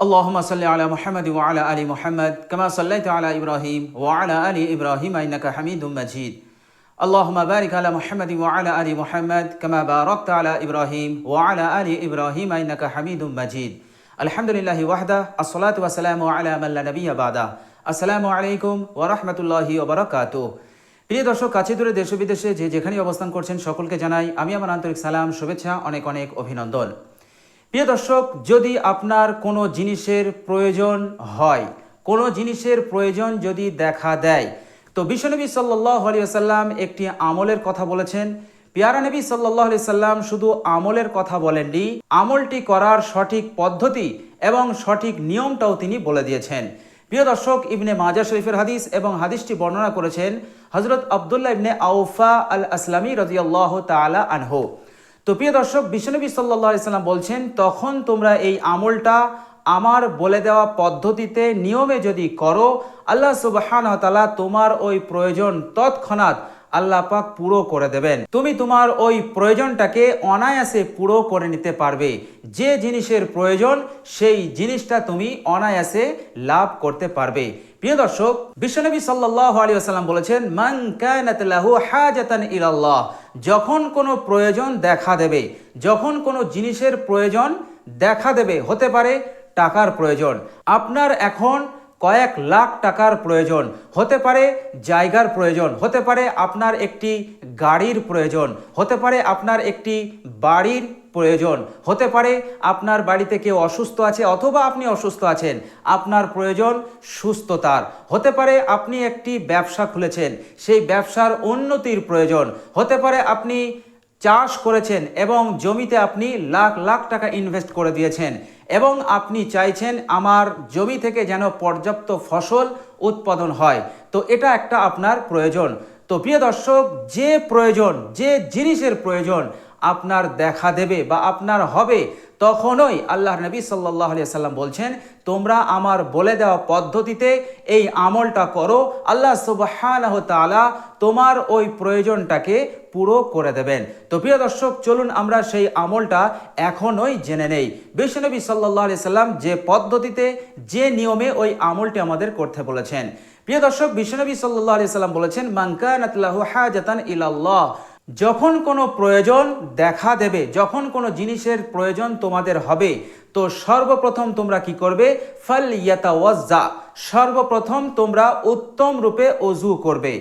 اللهم صل على محمد وعلى آل محمد كما صليت على إبراهيم وعلى آل إبراهيم إنك حميد مجيد اللهم بارك على محمد وعلى آل محمد كما باركت على إبراهيم وعلى آل إبراهيم إنك حميد مجيد الحمد لله وحده الصلاة والسلام على من لا نبي بعده السلام عليكم ورحمة الله وبركاته। প্রিয় দর্শক, কাছে দূরে দেশ বিদেশে যে যেখানে অবস্থান করছেন সকলকে জানাই আমি আমার আন্তরিক সালাম, শুভেচ্ছা, অনেক অনেক অভিনন্দন। প্রিয় দর্শক, যদি আপনার কোনো জিনিসের প্রয়োজন হয়, কোনো জিনিসের প্রয়োজন যদি দেখা দেয়, তো বিশ্বনবী সাল্লাল্লাহু আলাইহি ওয়াসাল্লাম একটি আমলের কথা বলেছেন। পেয়ারা নবী সাল্লাল্লাহু আলাইহি ওয়াসাল্লাম শুধু আমলের কথা বলেননি, আমলটি করার সঠিক পদ্ধতি এবং সঠিক নিয়মটাও তিনি বলে দিয়েছেন। প্রিয় দর্শক, ইবনে মাজাহ শরীফের হাদিস এবং হাদিসটি বর্ণনা করেছেন হযরত আব্দুল্লাহ ইবনে আওফা আল আসলামী রাদিয়াল্লাহু তাআলা আনহু। তো প্রিয় দর্শক, বিশ্বনবী সাল্লাল্লাহু আলাইহি সাল্লাম বলছেন, তখন তোমরা এই আমলটা আমার বলে দেওয়া পদ্ধতিতে নিয়মে যদি করো, আল্লাহ সুবহানাহু ওয়া তাআলা তোমার ওই প্রয়োজন তৎক্ষণাৎ আল্লাহ পাক পুরো করে দেবেন। তুমি তোমার ওই প্রয়োজনটাকে অনায়াসে পুরো করে নিতে পারবে। যে জিনিসের প্রয়োজন সেই জিনিসটা তুমি অনায়াসে লাভ করতে পারবে। প্রিয় দর্শক, বিশ্বনবী সাল্লাল্লাহু আলাইহি ওয়াসাল্লাম বলেছেন, মান কানাত লাহু হাজাতান ইলাল্লাহ, যখন কোনো প্রয়োজন দেখা দেবে, যখন কোনো জিনিসের প্রয়োজন দেখা দেবে, হতে পারে টাকার প্রয়োজন, আপনার এখন কয়েক লাখ টাকার প্রয়োজন, হতে পারে জায়গার প্রয়োজন, হতে পারে আপনার একটি গাড়ির প্রয়োজন, হতে পারে আপনার একটি বাড়ির প্রয়োজন, হতে পারে আপনার বাড়িতে কেউ অসুস্থ আছে অথবা আপনি অসুস্থ আছেন, আপনার প্রয়োজন সুস্থতার, হতে পারে আপনি একটি ব্যবসা খুলেছেন, সেই ব্যবসার উন্নতির প্রয়োজন, হতে পারে আপনি চাষ করেছেন এবং জমিতে আপনি লাখ লাখ টাকা ইনভেস্ট করে দিয়েছেন এবং আপনি চাইছেন আমার জমি থেকে যেন পর্যাপ্ত ফসল উৎপাদন হয়, তো এটা একটা আপনার প্রয়োজন। তো প্রিয় দর্শক, যে প্রয়োজন, যে জিনিসের প্রয়োজন আপনার দেখা দেবে বা আপনার হবে, তখনই আল্লাহর নবী সাল্লাল্লাহু আলাইহি সাল্লাম বলছেন, তোমরা আমার বলে দেওয়া পদ্ধতিতে এই আমলটা করো, আল্লাহ সুবহানাহু ওয়া তাআলা তোমার ওই প্রয়োজনটাকে পুরো করে দেবেন। তো প্রিয় দর্শক, চলুন আমরা সেই আমলটা এখনই জেনে নেই। বিশ্বনবী সাল্লাল্লাহু আলাইহি সাল্লাম যে পদ্ধতিতে, যে নিয়মে ওই আমলটি আমাদের করতে বলেছেন। প্রিয় দর্শক, বিশ্বনবী সাল্লাল্লাহু আলাইহি সাল্লাম বলেছেন, মান কানাত লাহু হাজাতান ইলাল্লাহ, যখন কোনো প্রয়োজন দেখা দেবে, যখন কোনো জিনিসের প্রয়োজন তোমাদের হবে, তো সর্বপ্রথম তোমরা কি করবে? ফালইয়াতাওয়াজ্জা, সর্বপ্রথম তোমরা উত্তম রূপে ওযু করবে।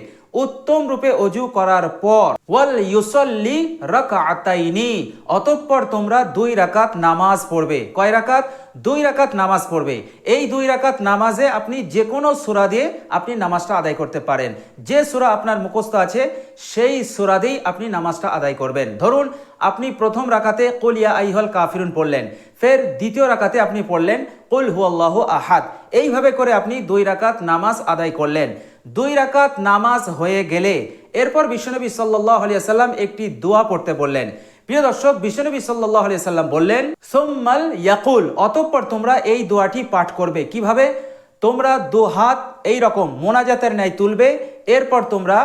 উত্তম রূপে ওযু করার পর ওয়াল ইউসাল্লি রাকাতাইনি, অতঃপর তোমরা 2 রাকাত নামাজ পড়বে। কয় রাকাত? 2 রাকাত নামাজ পড়বে। এই 2 রাকাত নামাজে আপনি যে কোনো সূরা দিয়ে আপনি নামাজটা আদায় করতে পারেন। যে সূরা আপনার মুখস্থ আছে সেই সূরা দিয়েই আপনি নামাজটা আদায় করবেন। ধরুন আপনি প্রথম রাকাতে কুল ইয়া আইয়ুহাল কাফিরুন পড়লেন, ফের দ্বিতীয় রাকাতে আপনি পড়লেন কুল হুয়াল্লাহু আহাদ। এইভাবে করে আপনি 2 রাকাত নামাজ আদায় করলেন। 2 রাকাত নামাজ হয়ে গেলে এরপর বিশ্বনবী সাল্লাল্লাহু আলাইহি ওয়াসাল্লাম একটি দোয়া পড়তে বললেন। প্রিয় দর্শক, বিশ্বনবী সাল্লাল্লাহু আলাইহি ওয়াসাল্লাম বললেন, সুম্মাল ইয়াকুল, অতঃপর তোমরা এই দোয়াটি পাঠ করবে। কিভাবে? তোমরা 2 হাত এই রকম মোনাজাতের ন্যায় তুলবে, এরপর তোমরা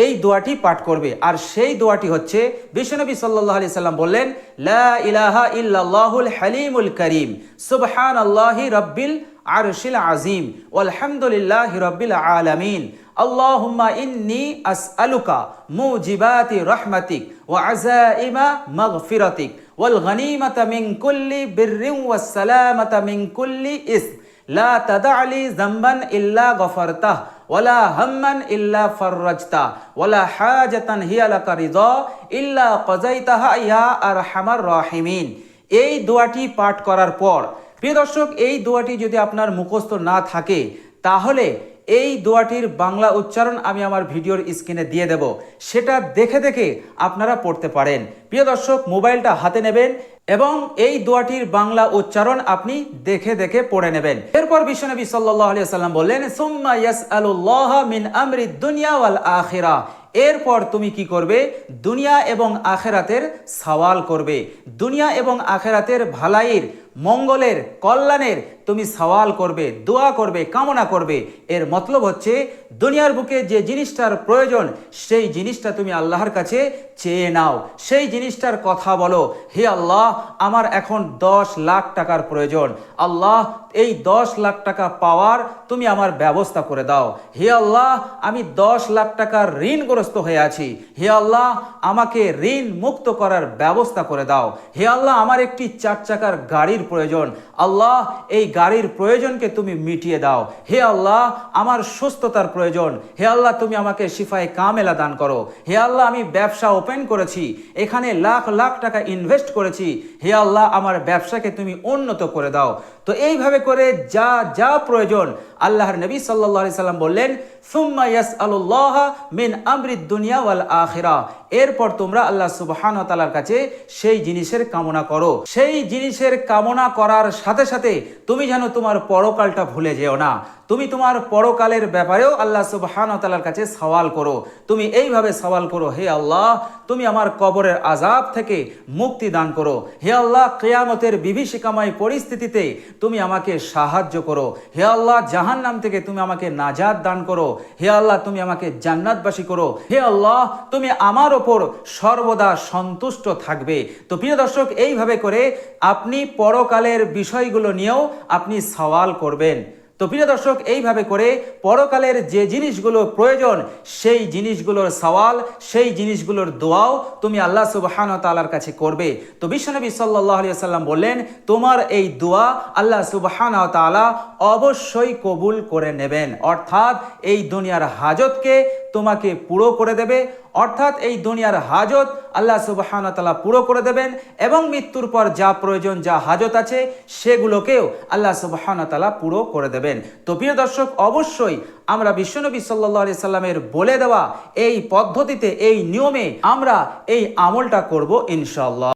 এই দোয়াটি পাঠ করবে। আর সেই দোয়াটি হচ্ছে, বিশ্বনবী সাল্লাল্লাহু আলাইহি সাল্লাম বললেন, লা ইলাহা ইল্লাল্লাহুল হালিমুল কারীম, সুবহানাল্লাহি রাব্বিল আরশিল আযীম, ওয়ালহামদুলিল্লাহি রাব্বিল আলামিন, আল্লাহুম্মা ইন্নী আসআলুকা মুজিবাতি রাহমাতিক ওয়া আযাইমা মাগফিরাতিক ওয়াল গনিমাতা মিন কুল্লি বিররিন ওয়াস সালামাতা মিন কুল্লি ইসম, লা তাদআলি যামবান ইল্লা গফারতাহ ওয়ালা হাম্মান ইল্লা ফাররাজতা ওয়ালা হাজাতান হিয়া লাকা রিদা ইল্লা কাযাইতাহা ইয়া আরহামার রাহিমিন। এই দোয়াটি পাঠ করার পর, প্রিয় দর্শক, এই দোয়াটি যদি আপনার মুখস্থ না থাকে, তাহলে এই দোয়াটির বাংলা উচ্চারণ আমি আমার ভিডিওর স্ক্রিনে দিয়ে দেব, সেটা দেখে দেখে আপনারা পড়তে পারেন। প্রিয় দর্শক, মোবাইলটা হাতে নেবেন এবং এই দোয়াটির বাংলা উচ্চারণ আপনি দেখে দেখে পড়ে নেবেন। এরপর বিশ্বনবী সাল্লাল্লাহু আলাইহি ওয়াসাল্লাম বললেন, সুম্মা ইয়াসআলুল্লাহা মিন আমরিদ দুনিয়া ওয়াল আখিরা, এরপর তুমি কি করবে? দুনিয়া এবং আখেরাতের সওয়াল করবে, দুনিয়া এবং আখেরাতের ভালাইয়ের মঙ্গলের, কল্যাণের তুমি সওয়াল করবে, দোয়া করবে, কামনা করবে। এর মতলব হচ্ছে দুনিয়ার বুকে যে জিনিসটার প্রয়োজন সেই জিনিসটা তুমি আল্লাহর কাছে চেয়ে নাও, সেই জিনিসটার কথা বলো। হে আল্লাহ, আমার এখন 10 লাখ টাকার প্রয়োজন, আল্লাহ এই 10 লাখ টাকা পাওয়ার তুমি আমার ব্যবস্থা করে দাও। হে আল্লাহ, আমি 10 লাখ টাকার ঋণগ্রস্ত হয়ে আছি, হে আল্লাহ আমাকে ঋণ মুক্ত করার ব্যবস্থা করে দাও। হে আল্লাহ, আমার একটি 4 চাকার গাড়ির প্রয়োজন, আল্লাহ এই গাড়ির প্রয়োজনকে তুমি মিটিয়ে দাও। হে আল্লাহ, আমার সুস্থতার প্রয়োজন, হে আল্লাহ তুমি আমাকে শিফায়ে কামেলা দান করো। হে আল্লাহ, আমি ব্যবসা ওপেন করেছি, এখানে লাখ লাখ টাকা ইনভেস্ট করেছি, হে আল্লাহ আমার ব্যবসাকে তুমি উন্নত করে দাও। তো এইভাবে করে যা যা প্রয়োজন আল্লাহর নবী সাল্লাল্লাহু আলাইহি সাল্লাম বললেন, সুম্মা ইয়াসআলুল্লাহ মিন আমরিদ দুনিয়া ওয়াল আখিরা, এরপর তোমরা আল্লাহ সুবহানাহু ওয়া তাআলার কাছে সেই জিনিসের কামনা করো। সেই জিনিসের কামনা করার সাথে সাথে তুমি যেন তোমার পরকালটা ভুলে যেও না। তুমি তোমার পরকালের ব্যাপারেও আল্লাহ সুবহানাহু ওয়া তাআলার কাছে সওয়াল করো। তুমি এইভাবে সওয়াল করো, হে আল্লাহ তুমি আমার কবরের আযাব থেকে মুক্তি দান করো। হে আল্লাহ, কিয়ামতের বিভীষিকাময় পরিস্থিতিতে তুমি আমাকে সাহায্য করো। হে আল্লাহ, জাহান্নাম থেকে তুমি আমাকে নাজাত দান করো। হে আল্লাহ, তুমি আমাকে জান্নাতবাসী করো। হে আল্লাহ, তুমি আমার ওপর সর্বদা সন্তুষ্ট থাকবে। তো প্রিয় দর্শক, এইভাবে করে আপনি পরকালের বিষয়গুলো নিয়েও আপনি সওয়াল করবেন। তো প্রিয় দর্শক, এইভাবে করে পরকালের যে জিনিসগুলো প্রয়োজন সেই জিনিসগুলোর সওয়াল, সেই জিনিসগুলোর দোয়াও তুমি আল্লাহ সুবহানাহু ওয়া তাআলার কাছে করবে। তো বিশ্বনবী সাল্লাল্লাহু আলাইহি ওয়াসাল্লাম বললেন, তোমার এই দোয়া আল্লাহ সুবহানাহু ওয়া তাআলা অবশ্যই কবুল করে নেবেন, অর্থাৎ এই দুনিয়ার হাজতকে তোমাকে পুরো করে দেবে, অর্থাৎ এই দুনিয়ার হাজত আল্লাহ সুবহানাহু ওয়া তাআলা পুরো করে দেবেন, এবং মৃত্যুর পর যা প্রয়োজন, যা হাজত আছে সেগুলোকেও আল্লাহ সুবহানাহু ওয়া তাআলা পুরো করে দেবেন। তো প্রিয় দর্শক, অবশ্যই আমরা বিশ্বনবী সাল্লাল্লাহু আলাইহি সাল্লামের বলে দেওয়া এই পদ্ধতিতে, এই নিয়মে আমরা এই আমলটা করব ইনশাআল্লাহ।